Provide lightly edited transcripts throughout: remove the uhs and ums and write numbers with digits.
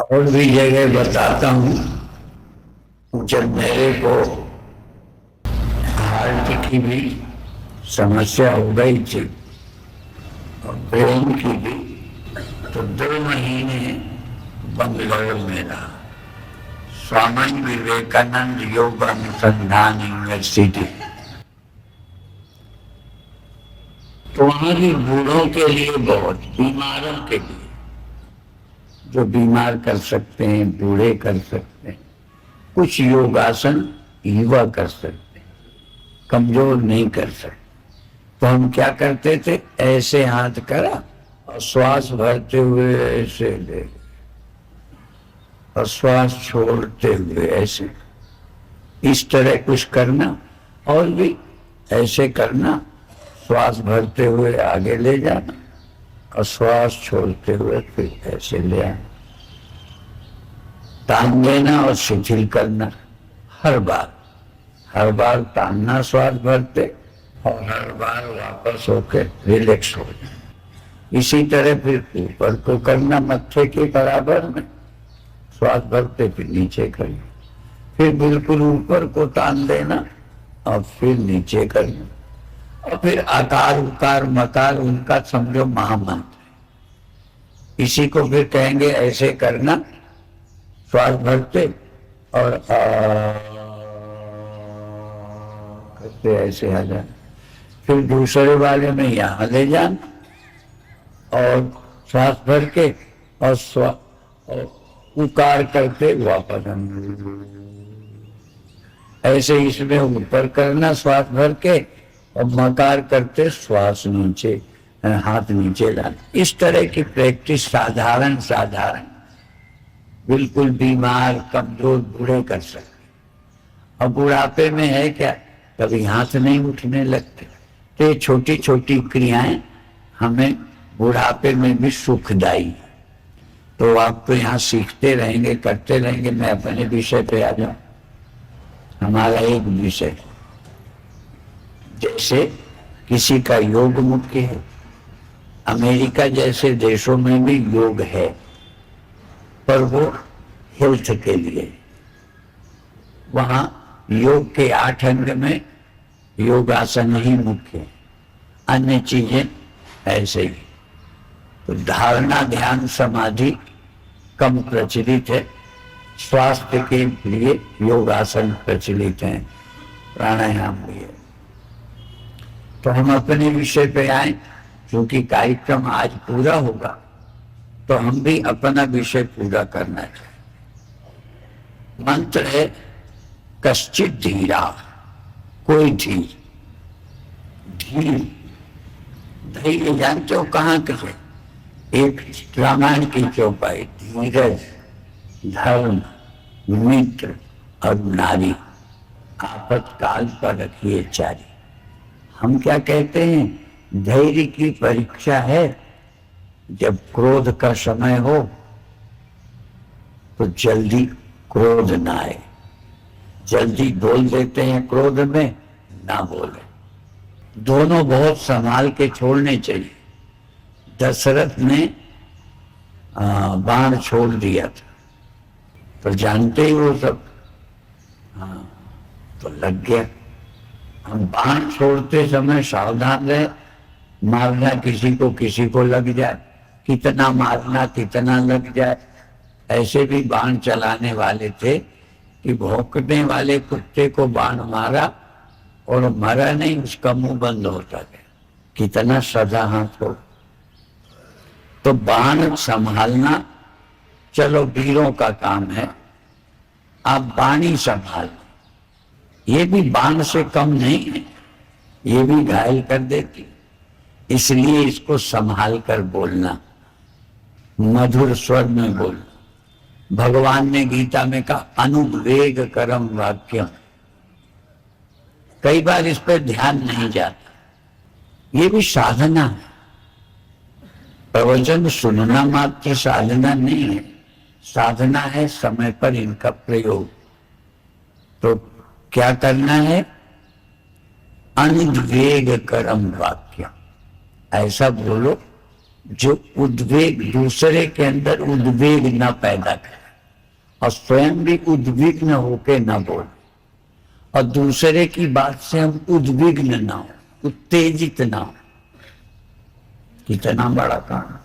और भी जगह बताता हूँ। जब मेरे को हार्ट की भी समस्या हो गई थी और ब्रेन की भी, तो 2 महीने बंगलौर में रहा। स्वामी विवेकानंद योग अनुसंधान यूनिवर्सिटी। तो वहां भी बूढ़ों के लिए, बहुत बीमारों के लिए, जो बीमार कर सकते हैं, बूढ़े कर सकते हैं, कुछ योगासन युवा कर सकते हैं, कमजोर नहीं कर सकते। तो हम क्या करते थे, ऐसे हाथ करा और श्वास भरते हुए ऐसे ले, और श्वास छोड़ते हुए ऐसे, इस तरह कुछ करना। और भी ऐसे करना, श्वास भरते हुए आगे ले जाना और श्वास छोड़ते हुए फिर ऐसे ले आना। तान देना और शिथिल करना। हर बार तानना श्वास भरते, और हर बार वापस होकर रिलैक्स हो जाए। इसी तरह फिर ऊपर को करना, मत्थे के बराबर में श्वास भरते फिर नीचे करना, फिर बिल्कुल ऊपर को तान देना और फिर नीचे करना। और फिर आकार उकार मकार उनका समझो महामंत्र। इसी को फिर कहेंगे ऐसे करना, श्वास भरते और करते ऐसे आ जाना। फिर दूसरे वाले में यहां ले जाना और श्वास भर के और उकार करते वापस ऐसे। इसमें ऊपर करना श्वास भर के और मकार करते श्वास नीचे, हाथ नीचे लाना। इस तरह की प्रैक्टिस साधारण बिल्कुल बीमार कमजोर बूढ़े कर सकते। अब बुढ़ापे में है क्या, कभी हाथ नहीं उठने लगते। तो ये छोटी छोटी क्रियाएं हमें बुढ़ापे में भी सुखदायी। तो आप तो यहाँ सीखते रहेंगे, करते रहेंगे। मैं अपने विषय पे आ जाऊं। हमारा एक विषय, जैसे किसी का योग मुख्य है, अमेरिका जैसे देशों में भी योग है, पर वो हेल्थ के लिए। वहां योग के 8 अंग में योगासन ही मुख्य है, अन्य चीजें ऐसे ही। तो धारणा ध्यान समाधि कम प्रचलित है, स्वास्थ्य के लिए योगासन प्रचलित है, प्राणायाम भी है। तो हम अपने विषय पे आए, क्योंकि कार्यक्रम आज पूरा होगा तो हम भी अपना विषय पूरा करना चाहिए। मंत्र है कश्चित धीरा, कोई धीर। धैर्य जानते हो कहाँ के? एक रामायण की चौपाई, धीरज, धर्म, मित्र और नारी, आपातकाल पर रखिए चारी। हम क्या कहते हैं, धैर्य की परीक्षा है। जब क्रोध का समय हो तो जल्दी क्रोध ना आए। जल्दी बोल देते हैं क्रोध में, ना बोले। दोनों बहुत संभाल के छोड़ने चाहिए। दशरथ ने बाण छोड़ दिया था, तो जानते ही वो सब, तो लग गया। हम बाण छोड़ते समय सावधान रहे, मारना किसी को लग जाए। कितना मारना, कितना लग जाए। ऐसे भी बाण चलाने वाले थे कि भौंकने वाले कुत्ते को बाण मारा और मरा नहीं, उसका मुंह बंद होता गया। कितना सजा हाथ हो। तो बाण संभालना चलो वीरों का काम है, आप बाणी संभाल। ये भी बाण से कम नहीं है, ये भी घायल कर देती। इसलिए इसको संभाल कर बोलना, मधुर स्वर में बोलना। भगवान ने गीता में कहा अनुवेग करम वाक्यम। कई बार इस पर ध्यान नहीं जाता। ये भी साधना है। प्रवचन सुनना मात्र साधना नहीं है, साधना है समय पर इनका प्रयोग। तो क्या करना है, अनुवेग करम वाक्य, ऐसा बोलो जो उद्वेग दूसरे के अंदर उद्वेग न पैदा करे और स्वयं भी उद्विग्न होके न बोले और दूसरे की बात से हम उद्विग्न ना हो, उत्तेजित ना हो। कितना बड़ा काम।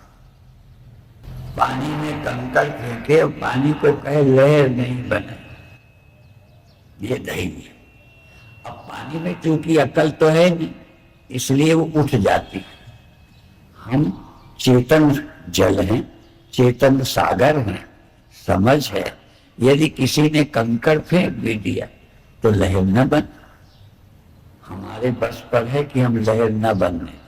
पानी में कंकड़ फेंके और पानी को कहे लहर नहीं बने, ये धैर्य है। अब पानी में चूंकि अकल तो है नहीं, इसलिए वो उठ जाती। हम चेतन जल हैं, चेतन सागर हैं, समझ है। यदि किसी ने कंकड़ फेंक भी दिया तो लहर न बन। हमारे बस पर है कि हम लहर न बनने दें,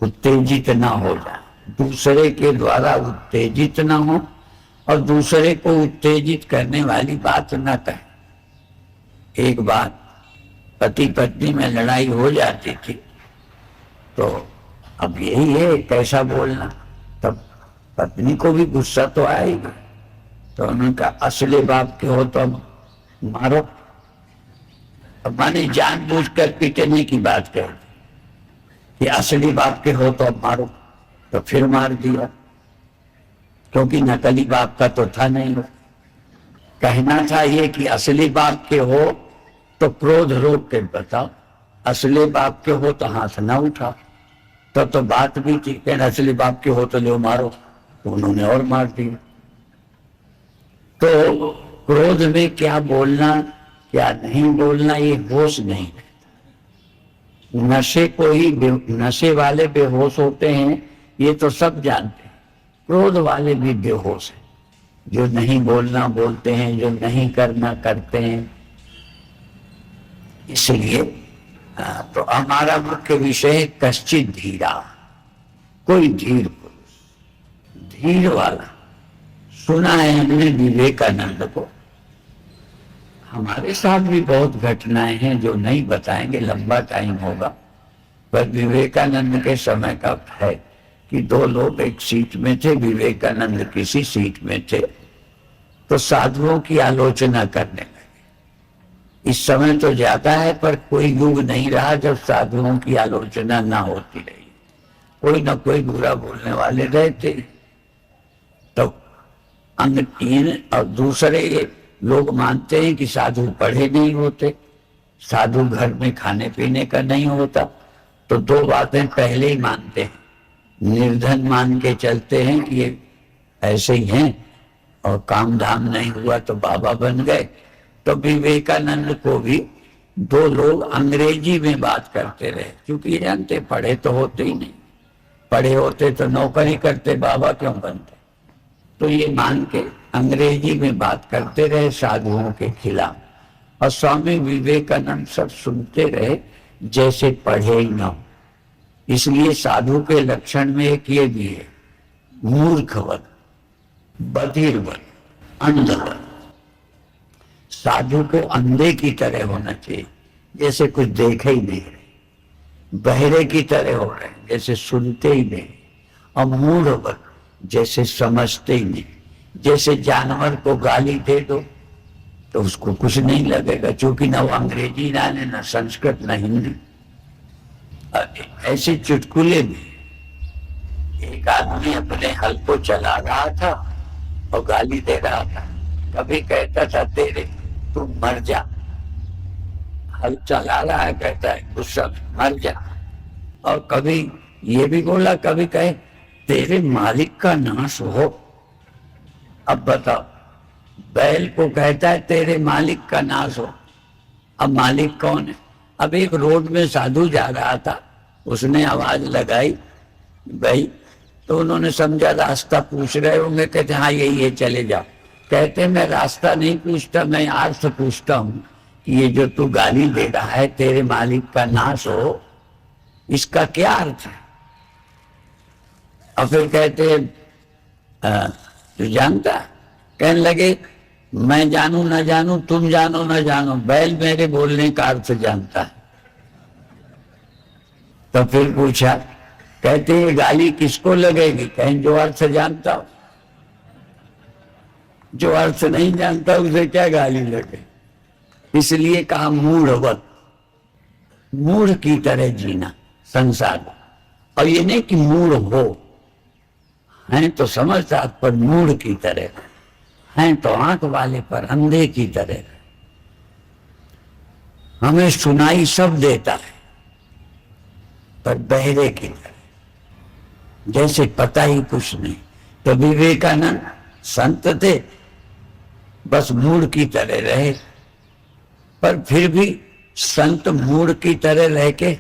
उत्तेजित ना हो जाए, दूसरे के द्वारा उत्तेजित ना हो और दूसरे को उत्तेजित करने वाली बात न कहें। एक बार पति पत्नी में लड़ाई हो जाती थी, तो अब यही है कैसा बोलना। तब पत्नी को भी गुस्सा तो आएगा, तो उन्होंने कहा असली बाप के हो तो अब मारो। अब माने जानबूझकर पीटने की बात कह दी कि असली बाप के हो तो अब मारो, तो फिर मार दिया, क्योंकि नकली बाप का तो था नहीं। कहना था ये कि असली बाप के हो तो क्रोध रोक के बताओ, असली बाप के हो तो हाथ ना उठाओ। तो बात भी थी, कहना असली बाप के हो तो लो मारो, तो उन्होंने और मार दिया। तो क्रोध में क्या बोलना क्या नहीं बोलना ये होश नहीं रहता। नशे को ही नशे वाले बेहोश होते हैं, ये तो सब जानते हैं। क्रोध वाले भी बेहोश हैं, जो नहीं बोलना बोलते हैं, जो नहीं करना करते हैं। इसलिए तो हमारा मुख्य विषय है कश्चित धीरा, कोई धीर पुरुष, धीर वाला। सुना है हमने विवेकानंद को, हमारे साथ भी बहुत घटनाएं हैं जो नहीं बताएंगे, लंबा टाइम होगा। पर विवेकानंद के समय का है कि दो लोग एक सीट में थे, विवेकानंद किसी सीट में थे, तो साधुओं की आलोचना करने लगे। इस समय तो ज्यादा है, पर कोई युग नहीं रहा जब साधुओं की आलोचना ना होती रही। कोई ना कोई बुरा बोलने वाले रहते। तो अंगहीन और दूसरे लोग मानते हैं कि साधु पढ़े नहीं होते, साधु घर में खाने पीने का नहीं होता। तो दो बातें पहले ही मानते हैं, निर्धन मान के चलते हैं कि ये ऐसे ही हैं, और काम धाम नहीं हुआ तो बाबा बन गए। तो विवेकानंद को भी दो लोग अंग्रेजी में बात करते रहे, क्योंकि ये जानते पढ़े तो होते ही नहीं, पढ़े होते तो नौकरी करते, बाबा क्यों बनते। तो ये मान के अंग्रेजी में बात करते रहे साधुओं के खिलाफ, और स्वामी विवेकानंद सब सुनते रहे जैसे पढ़े ही ना हो। इसलिए साधु के लक्षण में एक ये भी है, मूर्खवत, बधिरवत, अंधवत। साधु को अंधे की तरह होना चाहिए, जैसे कुछ देखे ही नहीं रहे, बहरे की तरह हो रहे जैसे सुनते ही नहीं, और मूढ़वत जैसे समझते ही नहीं। जैसे जानवर को गाली दे दो तो उसको कुछ नहीं लगेगा, क्योंकि ना वो अंग्रेजी जाने, ना संस्कृत, ना हिंदी। ऐसे चुटकुले में एक आदमी अपने हल को चला रहा था और गाली दे रहा था। कभी कहता था तेरे तू मर जा, हल चला रहा है, कहता है गुस्सा मर जा। और कभी ये भी बोला, कभी कहे तेरे मालिक का नाश हो। अब बताओ, बैल को कहता है तेरे मालिक का नाश हो। अब मालिक कौन है? अब एक रोड में साधु जा रहा था, उसने आवाज लगाई भाई, तो उन्होंने समझा रास्ता पूछ रहे होंगे, कहते हाँ यही है चले जाओ। कहते मैं रास्ता नहीं पूछता, मैं अर्थ पूछता हूं कि ये जो तू गाली दे रहा है तेरे मालिक का नाश हो, इसका क्या अर्थ है? और फिर कहते तू जानता? कहने लगे मैं जानू ना जानू, तुम जानो ना जानो, बैल मेरे बोलने का अर्थ जानता है। तो फिर पूछा, कहते ये गाली किसको लगेगी? कहें जो अर्थ जानता हो। जो अर्थ नहीं जानता उसे क्या गाली लगे? इसलिए कहा मूढ़वत, मूढ़ की तरह जीना संसार, और ये नहीं कि मूढ़ हो, हैं तो समझदार पर मूढ़ की तरह, हैं तो आंख वाले पर अंधे की तरह। हमें सुनाई सब देता है पर बहरे की तरह, जैसे पता ही कुछ नहीं। तो विवेकानंद संत थे, बस मूढ़ की तरह रहे, पर फिर भी संत मूढ़ की तरह रह के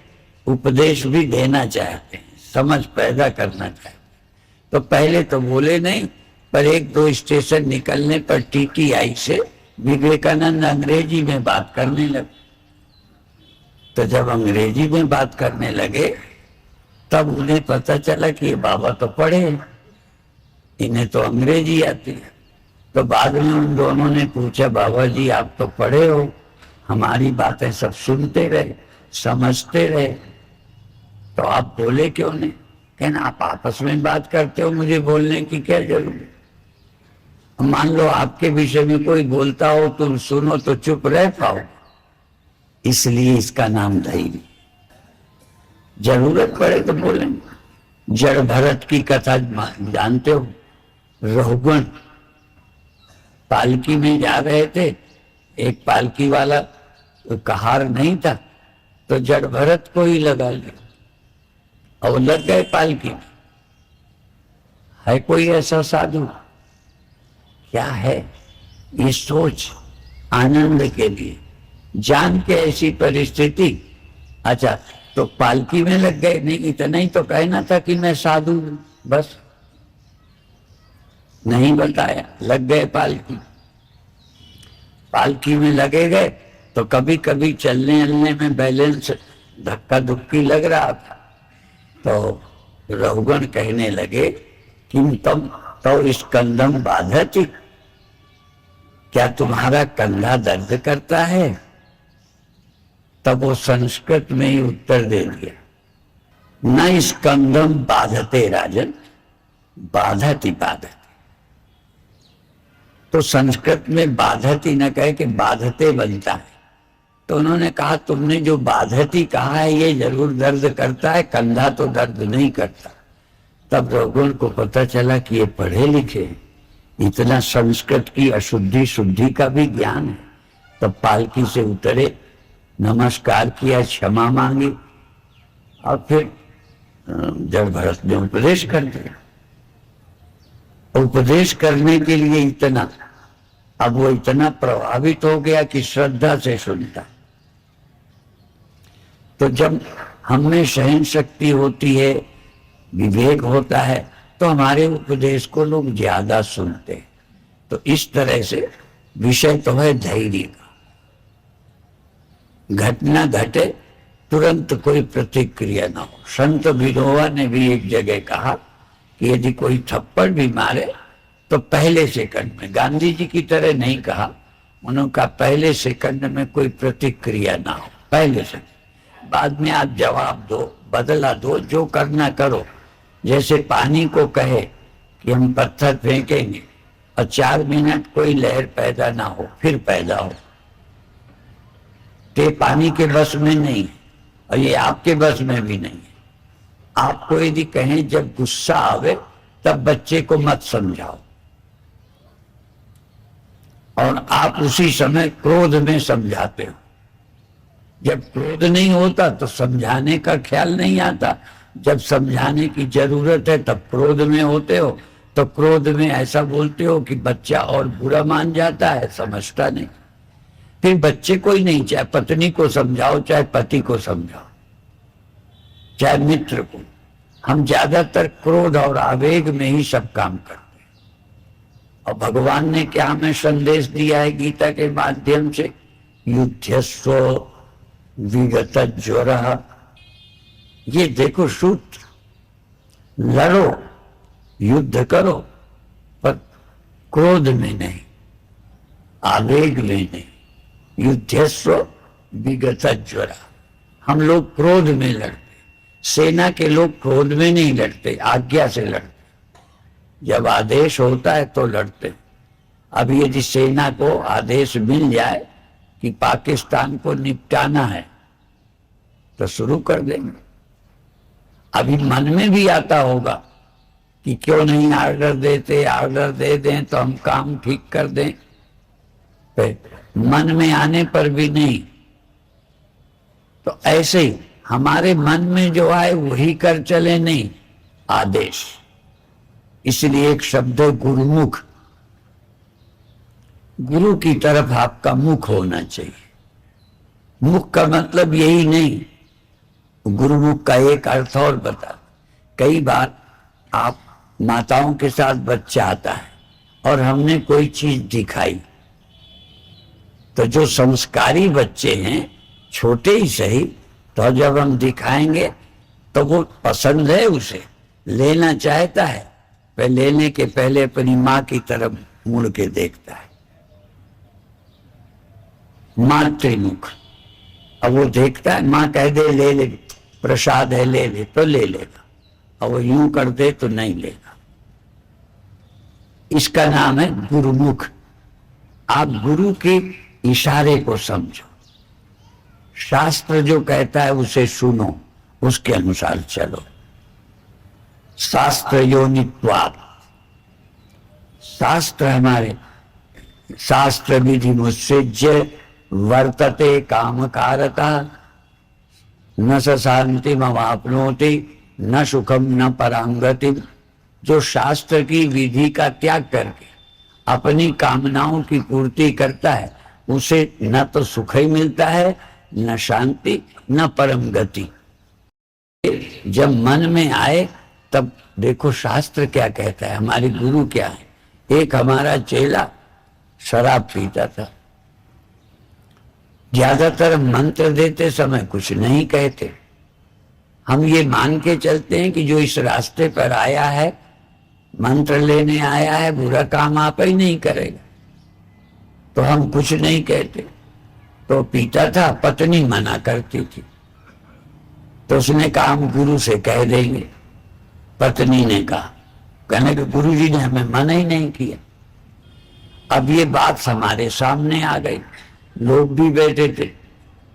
उपदेश भी देना चाहते हैं, समझ पैदा करना चाहते हैं। तो पहले तो बोले नहीं, पर एक दो स्टेशन निकलने पर टीटीआई से विवेकानंद अंग्रेजी में बात करने लगे। तो जब अंग्रेजी में बात करने लगे तब उन्हें पता चला कि ये बाबा तो पढ़े हैं, इन्हें तो अंग्रेजी आती है। तो बाद में उन दोनों ने पूछा, बाबा जी आप तो पढ़े हो, हमारी बातें सब सुनते रहे, समझते रहे, तो आप बोले क्यों नहीं? कहना आप आपस में बात करते हो, मुझे बोलने की क्या जरूरत? मान लो आपके विषय में कोई बोलता हो, तुम सुनो तो चुप रह पाओ, इसलिए इसका नाम धैर्य। जरूरत पड़े तो बोलेंगे। जड़ भरत की कथा जानते हो? रहुगण पालकी में जा रहे थे, एक पालकी वाला कहार नहीं था, तो जड़ भरत को ही लगा लिया और लग गए पालकी में। है कोई ऐसा साधु? क्या है ये सोच आनंद के लिए, जान के ऐसी परिस्थिति। अच्छा तो पालकी में लग गए, नहीं इतना ही तो कहना था कि मैं साधु हूं, बस नहीं बताया, लग गए पालकी। पालकी में लगे गए तो कभी कभी चलने चलने में बैलेंस धक्का धुक्की लग रहा था। तो रहुगण कहने लगे कि तुम तो इस कंधम बाधती, क्या तुम्हारा कंधा दर्द करता है? तब वो संस्कृत में ही उत्तर दे दिया, न इस कंधम बाधते राजन, बाधती बाधती। तो संस्कृत में बाधती न कहे कि बाधते बनता है। तो उन्होंने कहा तुमने जो बाधती कहा है ये जरूर दर्द करता है, कंधा तो दर्द नहीं करता। तब रघुगण को पता चला कि ये पढ़े लिखे, इतना संस्कृत की अशुद्धि शुद्धि का भी ज्ञान है। तब पालकी से उतरे, नमस्कार किया, क्षमा मांगी और फिर जड़ भरत ने उपदेश कर दिया। उपदेश करने के लिए इतना, अब वो इतना प्रभावित हो गया कि श्रद्धा से सुनता। तो जब हमें सहन शक्ति होती है, विवेक होता है, तो हमारे उपदेश को लोग ज्यादा सुनते हैं। तो इस तरह से विषय तो है धैर्य का। घटना घटे तुरंत कोई प्रतिक्रिया ना हो। संत विनोबा ने भी एक जगह कहा कि यदि कोई थप्पड़ भी मारे तो पहले सेकंड में, गांधी जी की तरह नहीं कहा, उन्होंने कहा पहले सेकंड में कोई प्रतिक्रिया ना हो, पहले से। बाद में आप जवाब दो, बदला दो, जो करना करो। जैसे पानी को कहे कि हम पत्थर फेंकेंगे और 4 मिनट कोई लहर पैदा ना हो, फिर पैदा हो, तो पानी के बस में नहीं है और ये आपके बस में भी नहीं है। आपको यदि कहें जब गुस्सा आवे तब बच्चे को मत समझाओ, और आप उसी समय क्रोध में समझाते हो। जब क्रोध नहीं होता तो समझाने का ख्याल नहीं आता, जब समझाने की जरूरत है तब क्रोध में होते हो। तो क्रोध में ऐसा बोलते हो कि बच्चा और बुरा मान जाता है, समझता नहीं। फिर बच्चे को ही नहीं, चाहे पत्नी को समझाओ, चाहे पति को समझाओ, चाहे मित्र को, हम ज्यादातर क्रोध और आवेग में ही सब काम करते हैं। और भगवान ने क्या हमें संदेश दिया है गीता के माध्यम से? युद्धस्व विगत ज्वरः। ये देखो सूत्र, लड़ो, युद्ध करो, पर क्रोध में नहीं, आवेग में नहीं। युद्धस्व विगत ज्वरः। हम लोग क्रोध में लड़ते, सेना के लोग क्रोध में नहीं लड़ते, आज्ञा से लड़ते। जब आदेश होता है तो लड़ते। अब यदि सेना को आदेश मिल जाए कि पाकिस्तान को निपटाना है तो शुरू कर देंगे। अभी मन में भी आता होगा कि क्यों नहीं ऑर्डर देते, ऑर्डर दे दें तो हम काम ठीक कर दें, तो मन में आने पर भी नहीं। तो ऐसे ही हमारे मन में जो आए वही कर चले, नहीं आदेश। इसलिए एक शब्द है गुरुमुख। गुरु की तरफ आपका मुख होना चाहिए। मुख का मतलब यही नहीं, गुरुमुख का एक अर्थ और बता। कई बार आप माताओं के साथ बच्चा आता है और हमने कोई चीज दिखाई, तो जो संस्कारी बच्चे हैं, छोटे ही सही, तो जब हम दिखाएंगे तो वो पसंद है, उसे लेना चाहता है, वह लेने के पहले अपनी माँ की तरफ मुड़ के देखता है। मातृमुख। अब वो देखता है, माँ कह दे ले ले, प्रसाद है ले ले, तो ले लेगा, और वो यूं कर दे तो नहीं लेगा। इसका नाम है गुरुमुख। आप गुरु के इशारे को समझो, शास्त्र जो कहता है उसे सुनो, उसके अनुसार चलो। शास्त्र योनित्वात्, शास्त्र हमारे, शास्त्र विधि मुत्सृज्य वर्तते कामकारता, न स शांतिम अवाप्नोति न सुखम न परांगति। जो शास्त्र की विधि का त्याग करके अपनी कामनाओं की पूर्ति करता है, उसे न तो सुख ही मिलता है, न शांति, न परम गति। जब मन में आए तब देखो शास्त्र क्या कहता है, हमारे गुरु क्या है। एक हमारा चेला शराब पीता था, ज्यादातर मंत्र देते समय कुछ नहीं कहते। हम ये मान के चलते हैं कि जो इस रास्ते पर आया है, मंत्र लेने आया है, बुरा काम आप ही नहीं करेगा, तो हम कुछ नहीं कहते। तो पीता था, पत्नी मना करती थी, तो उसने कहा हम गुरु से कह देंगे। पत्नी ने कहा, कहने कि गुरु जी ने हमें मना ही नहीं किया। अब ये बात हमारे सामने आ गई, लोग भी बैठे थे,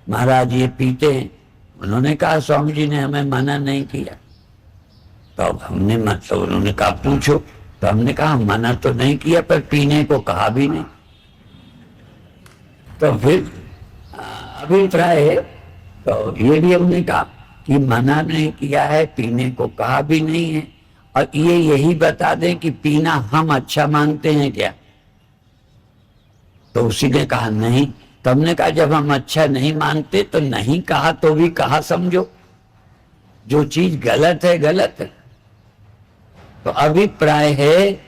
महाराज ये पीते हैं, उन्होंने कहा स्वामी जी ने हमें मना नहीं किया। तो अब हमने मतलब उन्होंने कहा पूछो, तो हमने कहा मना तो नहीं किया पर पीने को कहा भी नहीं। तो फिर अभिप्राय है, तो ये भी हमने कहा कि मना नहीं किया है, पीने को कहा भी नहीं है, और ये यही बता दें कि पीना हम अच्छा मानते हैं क्या। तो उसी ने कहा नहीं। तो हमने कहा जब हम अच्छा नहीं मानते तो नहीं कहा तो भी कहा समझो, जो चीज गलत है गलत है। तो अभिप्राय है,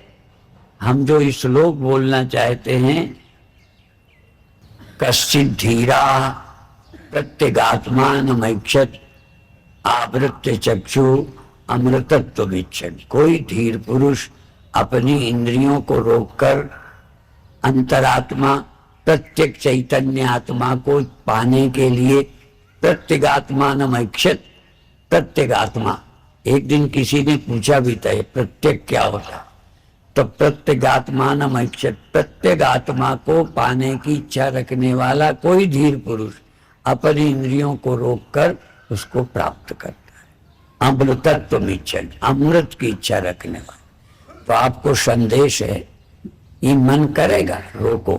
हम जो श्लोक बोलना चाहते हैं, कश्चित् धीरा प्रत्यगात्मानमैक्षत आवृत्य चक्षु अमृतत्व विच्छन। कोई धीर पुरुष अपनी इंद्रियों को रोककर अंतरात्मा, प्रत्येक चैतन्य आत्मा को पाने के लिए प्रत्यगात्मानमैक्षत, प्रत्यगात्मा। एक दिन किसी ने पूछा भी था प्रत्येक क्या होता, तो प्रत्यगात्मानमैक्षत, प्रत्यगात्मा को पाने की इच्छा रखने वाला कोई धीर पुरुष अपनी इंद्रियों को रोककर उसको प्राप्त करता है। अमृतत्व मिच्छन, अमृत की इच्छा रखने वाला। तो आपको संदेश है, ये मन करेगा रोको,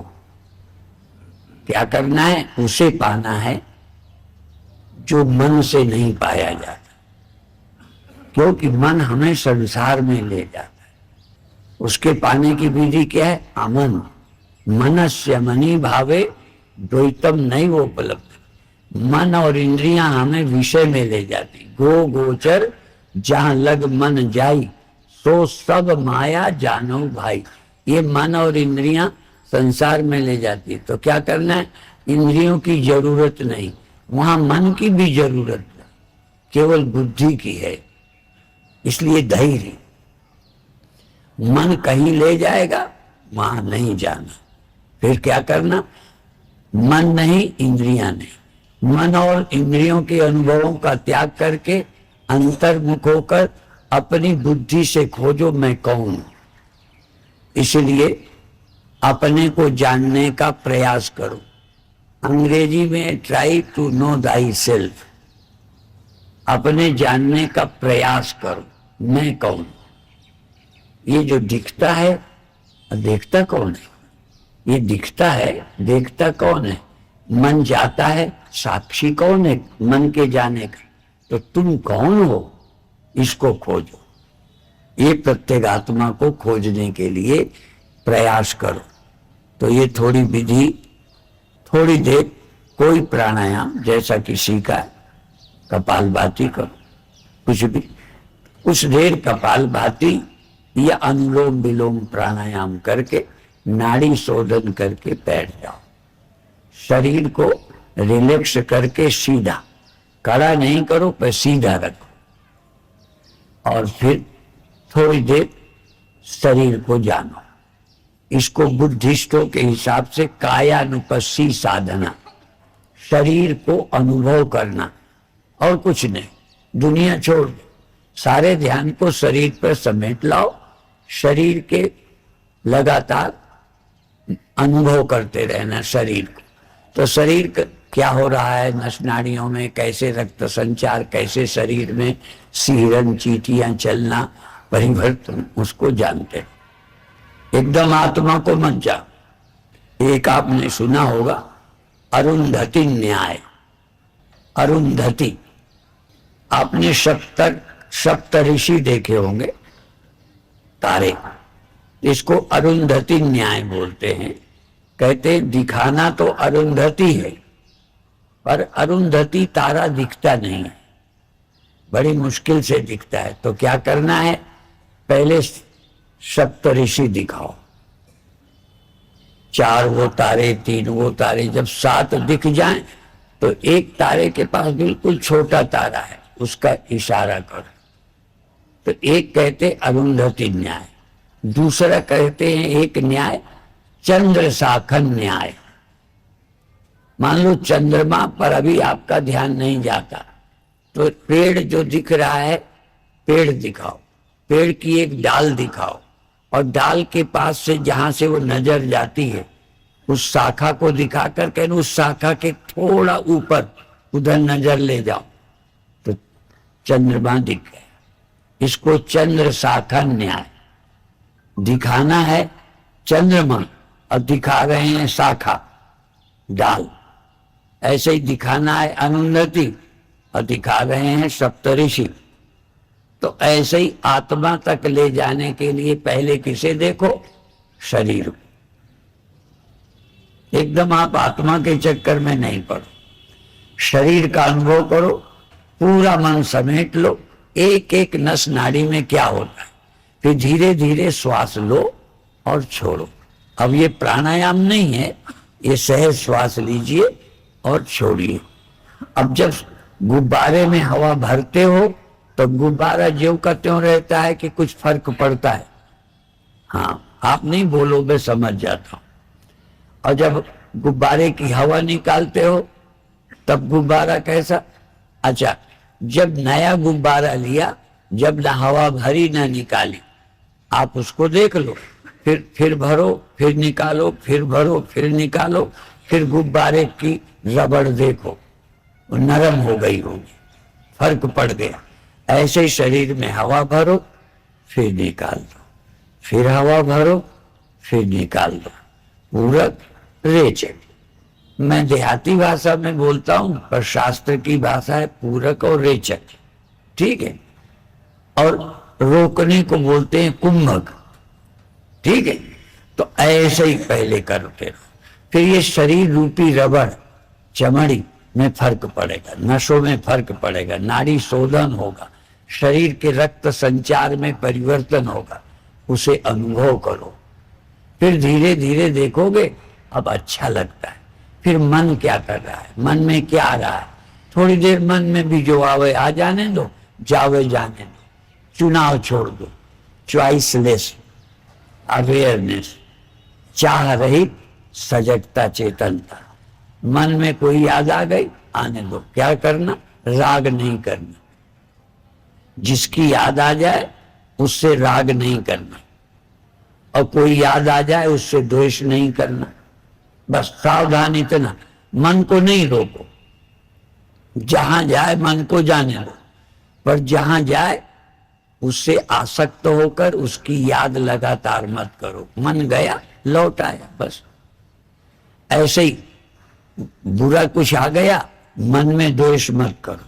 क्या करना है, उसे पाना है जो मन से नहीं पाया जाता, क्योंकि मन हमें संसार में ले जाता है। उसके पाने की विधि क्या है, अमन। मनस्य मनी भावे द्वैतम नहीं वो उपलब्ध। मन और इंद्रियां हमें विषय में ले जाती। गो गोचर जहां लग मन जाई, सो सब माया जानो भाई। ये मन और इंद्रियां संसार में ले जाती है। तो क्या करना है, इंद्रियों की जरूरत नहीं, वहां मन की भी जरूरत नहीं, केवल बुद्धि की है। इसलिए धैर्य, मन कहीं ले जाएगा वहां नहीं जाना। फिर क्या करना, मन नहीं इंद्रियां नहीं, मन और इंद्रियों के अनुभवों का त्याग करके अंतर्मुख होकर अपनी बुद्धि से खोजो मैं कौन हूं। इसलिए अपने को जानने का प्रयास करो। अंग्रेजी में try to know thyself. अपने जानने का प्रयास करो, मैं कौन। ये जो दिखता है, देखता कौन है? ये दिखता है, देखता कौन है? मन जाता है, साक्षी कौन है मन के जाने का? तो तुम कौन हो, इसको खोजो। ये प्रत्येगात्मा को खोजने के लिए प्रयास करो। तो ये थोड़ी विधि, थोड़ी देर कोई प्राणायाम जैसा किसी का कपालभाति करो, कुछ भी, कुछ देर कपालभाति या अनुलोम विलोम प्राणायाम करके नाड़ी शोधन करके बैठ जाओ। शरीर को रिलैक्स करके सीधा, कड़ा नहीं करो पर सीधा रखो और फिर थोड़ी देर शरीर को जानो। इसको बुद्धिस्टों के हिसाब से कायानुपस्सी साधना, शरीर को अनुभव करना और कुछ नहीं। दुनिया छोड़ दो, सारे ध्यान को शरीर पर समेट लाओ, शरीर के लगातार अनुभव करते रहना शरीर को। तो शरीर क्या हो रहा है, नस नाड़ियों में कैसे रक्त संचार, कैसे शरीर में सिहरन चींटियां चलना, परिवर्तन, उसको जानते हो। एकदम आत्मा को मत जाओ। एक आपने सुना होगा अरुंधति न्याय। अरुंधति, आपने सप्त ऋषि देखे होंगे तारे, इसको अरुंधति न्याय बोलते हैं। कहते दिखाना तो अरुंधति है, पर अरुंधति तारा दिखता नहीं है, बड़ी मुश्किल से दिखता है। तो क्या करना है, पहले सप्त ऋषि दिखाओ, 4 वो तारे, 3 वो तारे, जब 7 दिख जाएं तो एक तारे के पास बिल्कुल छोटा तारा है, उसका इशारा करो। तो एक कहते अरुंधति न्याय, दूसरा कहते हैं एक न्याय चंद्र शाखन न्याय। मान लो चंद्रमा पर अभी आपका ध्यान नहीं जाता, तो पेड़ जो दिख रहा है, पेड़ दिखाओ, पेड़ की एक डाल दिखाओ और डाल के पास से जहां से वो नजर जाती है उस शाखा को दिखाकर कहना उस शाखा के थोड़ा ऊपर उधर नजर ले जाओ, तो चंद्रमा दिख गया। इसको चंद्र शाखा न्याय। दिखाना है चंद्रमा और दिखा रहे हैं शाखा, डाल। ऐसे ही दिखाना है अरुंधति और दिखा रहे हैं सप्तऋषि। तो ऐसे ही आत्मा तक ले जाने के लिए पहले किसे देखो, शरीर। एकदम आप आत्मा के चक्कर में नहीं पड़ो, शरीर का अनुभव करो, पूरा मन समेट लो, एक एक नस नाड़ी में क्या होता है, फिर धीरे धीरे श्वास लो और छोड़ो। अब ये प्राणायाम नहीं है, ये सहज श्वास लीजिए और छोड़िए। अब जब गुब्बारे में हवा भरते हो तो गुब्बारा ज्यों का त्यों रहता है कि कुछ फर्क पड़ता है? हाँ, आप नहीं बोलो, मैं समझ जाता हूं। और जब गुब्बारे की हवा निकालते हो तब गुब्बारा कैसा? अच्छा, जब नया गुब्बारा लिया, जब ना हवा भरी ना निकाली, आप उसको देख लो, फिर भरो, फिर निकालो, फिर भरो, फिर निकालो, फिर गुब्बारे की रबड़ देखो, वो नरम हो गई होगी, फर्क पड़ गया। ऐसे ही शरीर में हवा भरो, फिर निकाल दो, फिर हवा भरो, फिर निकाल दो। पूरक, रेचक। मैं देहाती भाषा में बोलता हूं, पर शास्त्र की भाषा है पूरक और रेचक, ठीक है। और रोकने को बोलते हैं कुंभक, ठीक है। तो ऐसे ही पहले करते रहो, फिर ये शरीर रूपी रबड़, चमड़ी में फर्क पड़ेगा, नसों में फर्क पड़ेगा, नाड़ी शोधन होगा, शरीर के रक्त संचार में परिवर्तन होगा, उसे अनुभव करो। फिर धीरे धीरे देखोगे अब अच्छा लगता है। फिर मन क्या कर रहा है, मन में क्या आ रहा है, थोड़ी देर मन में भी जो आवे आ जाने दो, जावे जाने दो, चुनाव छोड़ दो, चॉइसलेस अवेयरनेस, चाह रहित सजगता, चेतनता। मन में कोई याद आ गई, आने दो, क्या करना, राग नहीं करना। जिसकी याद आ जाए उससे राग नहीं करना, और कोई याद आ जाए उससे द्वेष नहीं करना। बस सावधान इतना, मन को नहीं रोको, जहां जाए मन को जाने दो। पर जहां जाए उससे आसक्त होकर उसकी याद लगातार मत करो। मन गया लौट आया, बस। ऐसे ही बुरा कुछ आ गया, मन में द्वेष मत करो।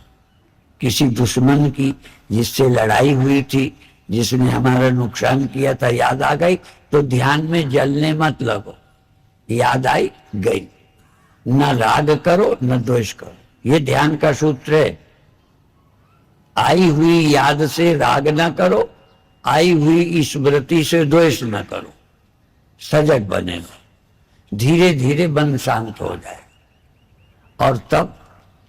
किसी दुश्मन की जिससे लड़ाई हुई थी, जिसने हमारा नुकसान किया था, याद आ गई तो ध्यान में जलने मत लगो। याद आई गई, न राग करो न द्वेष करो। ये ध्यान का सूत्र है। आई हुई याद से राग न करो, आई हुई स्मृति से द्वेष न करो। सजग बने रहो। धीरे धीरे मन शांत हो जाए और तब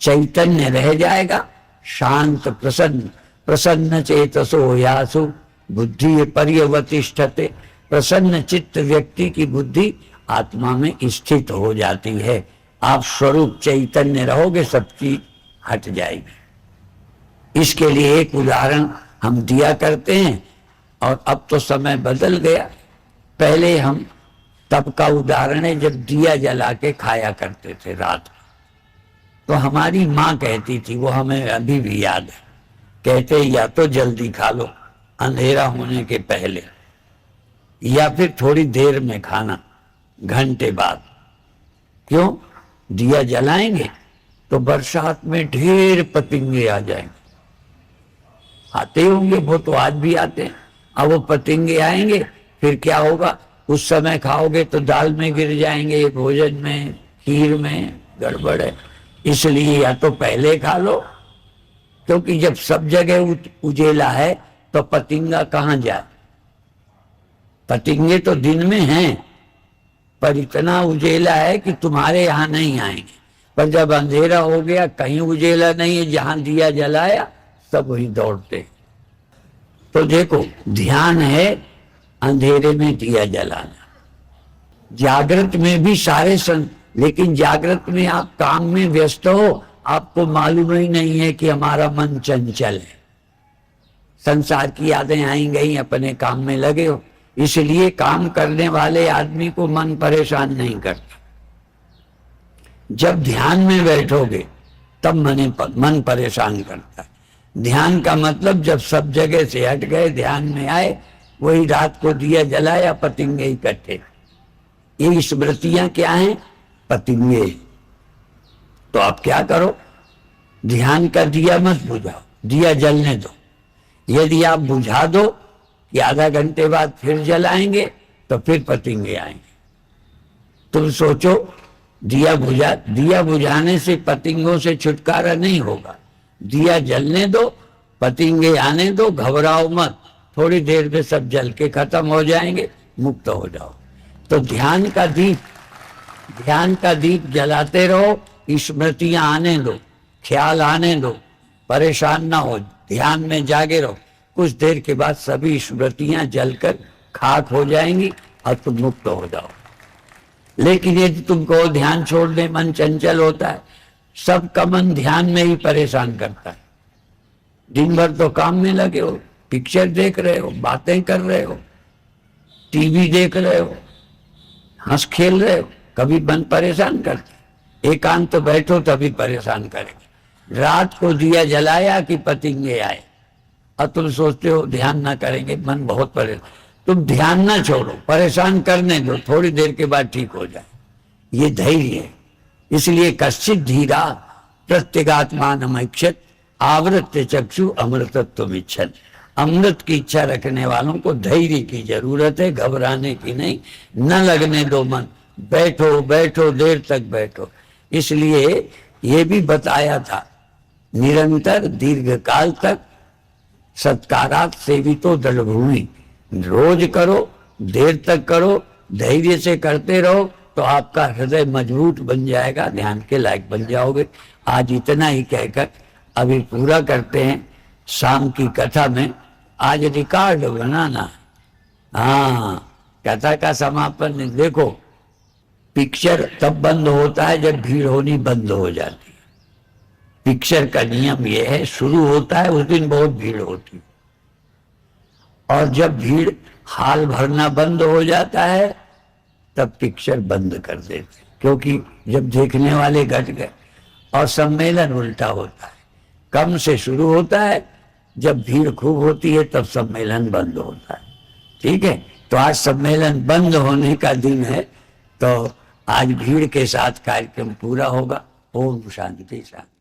चैतन्य रह जाएगा, शांत प्रसन्न। प्रसन्न चेतसो यासु बुद्धि पर्यवतिष्ठते। प्रसन्न चित्त व्यक्ति की बुद्धि आत्मा में स्थित हो जाती है। आप स्वरूप चैतन्य रहोगे, सब चीज हट जाएगी। इसके लिए एक उदाहरण हम दिया करते हैं, और अब तो समय बदल गया। पहले हम तब का उदाहरण है जब दिया जला के खाया करते थे रात को। तो हमारी माँ कहती थी, वो हमें अभी भी याद है, कहते या तो जल्दी खा लो अंधेरा होने के पहले, या फिर थोड़ी देर में खाना, घंटे बाद। क्यों? दिया जलाएंगे तो बरसात में ढेर पतंगे आ जाएंगे। आते होंगे, वो तो आज भी आते हैं। अब वो पतंगे आएंगे, फिर क्या होगा? उस समय खाओगे तो दाल में गिर जाएंगे, भोजन में, खीर में, गड़बड़ है। इसलिए या तो पहले खा लो, क्योंकि जब सब जगह उजेला है तो पतंगा कहां जाए? पतंगे तो दिन में हैं, पर इतना उजेला है कि तुम्हारे यहां नहीं आएंगे। पर जब अंधेरा हो गया, कहीं उजेला नहीं है, जहां दिया जलाया सब वहीं दौड़ते। तो देखो, ध्यान है अंधेरे में दिया जलाना। जागृत में भी सारे लेकिन जागृत में आप काम में व्यस्त हो, आपको मालूम ही नहीं है कि हमारा मन चंचल है। संसार की यादें आई गई, अपने काम में लगे हो। इसलिए काम करने वाले आदमी को मन परेशान नहीं करता। जब ध्यान में बैठोगे तब मन परेशान करता है। ध्यान का मतलब जब सब जगह से हट गए, ध्यान में आए, वही रात को दिया जलाया, पतंगे इकट्ठे। ये स्मृतियां क्या हैं? पतंगे। तो आप क्या करो? ध्यान का दिया मत बुझाओ, दिया जलने दो। यदि आप बुझा दो कि आधा घंटे बाद फिर जलाएंगे, तो फिर पतंगे आएंगे। तुम सोचो, दिया बुझाने से पतंगों से छुटकारा नहीं होगा। दिया जलने दो, पतंगे आने दो, घबराओ मत। थोड़ी देर में सब जल के खत्म हो जाएंगे, मुक्त हो जाओ। तो ध्यान का दीप जलाते रहो, स्मृतियां आने दो, ख्याल आने दो, परेशान ना हो, ध्यान में जागे रहो। कुछ देर के बाद सभी स्मृतियां जलकर खाक हो जाएंगी और तुम मुक्त हो जाओ। लेकिन यदि तुमको ध्यान छोड़ दे, मन चंचल होता है। सबका मन ध्यान में ही परेशान करता है। दिन भर तो काम में लगे हो, पिक्चर देख रहे हो, बातें कर रहे हो, टीवी देख रहे हो, हंस खेल रहे हो, कभी मन परेशान करता है। एकांत तो बैठो तभी परेशान करेंगे। रात को दिया जलाया कि पतंगे आए, और तुम सोचते हो ध्यान ना करेंगे, मन बहुत परेशान। तुम ध्यान ना छोड़ो, परेशान करने दो, थोड़ी देर के बाद ठीक हो जाए। ये धैर्य है। इसलिए कश्चित धीरा प्रत्यगात्मानमैक्षत आवृत्य चक्षु अमृतत्व इच्छन। अमृत की इच्छा रखने वालों को धैर्य की जरूरत है, घबराने की नहीं। न लगने दो मन, बैठो बैठो, देर तक बैठो। इसलिए ये भी बताया था, निरंतर दीर्घ काल तक सत्कारात सेवितो दृढ़भूमि। रोज करो, देर तक करो, धैर्य से करते रहो, तो आपका हृदय मजबूत बन जाएगा, ध्यान के लायक बन जाओगे। आज इतना ही कहकर अभी पूरा करते हैं। शाम की कथा में आज रिकॉर्ड बनाना। हाँ, कथा का समापन देखो। पिक्चर तब बंद होता है जब भीड़ होनी बंद हो जाती है। पिक्चर का नियम यह है, शुरू होता है उस दिन बहुत भीड़ होती है, और जब भीड़ हाल भरना बंद हो जाता है तब पिक्चर बंद कर देते, क्योंकि जब देखने वाले घट गए। और सम्मेलन उल्टा होता है, कम से शुरू होता है जब भीड़ खूब होती है तब सम्मेलन बंद होता है। ठीक है, तो आज सम्मेलन बंद होने का दिन है, तो आज भीड़ के साथ कार्यक्रम पूरा होगा। ओम शांति शांति।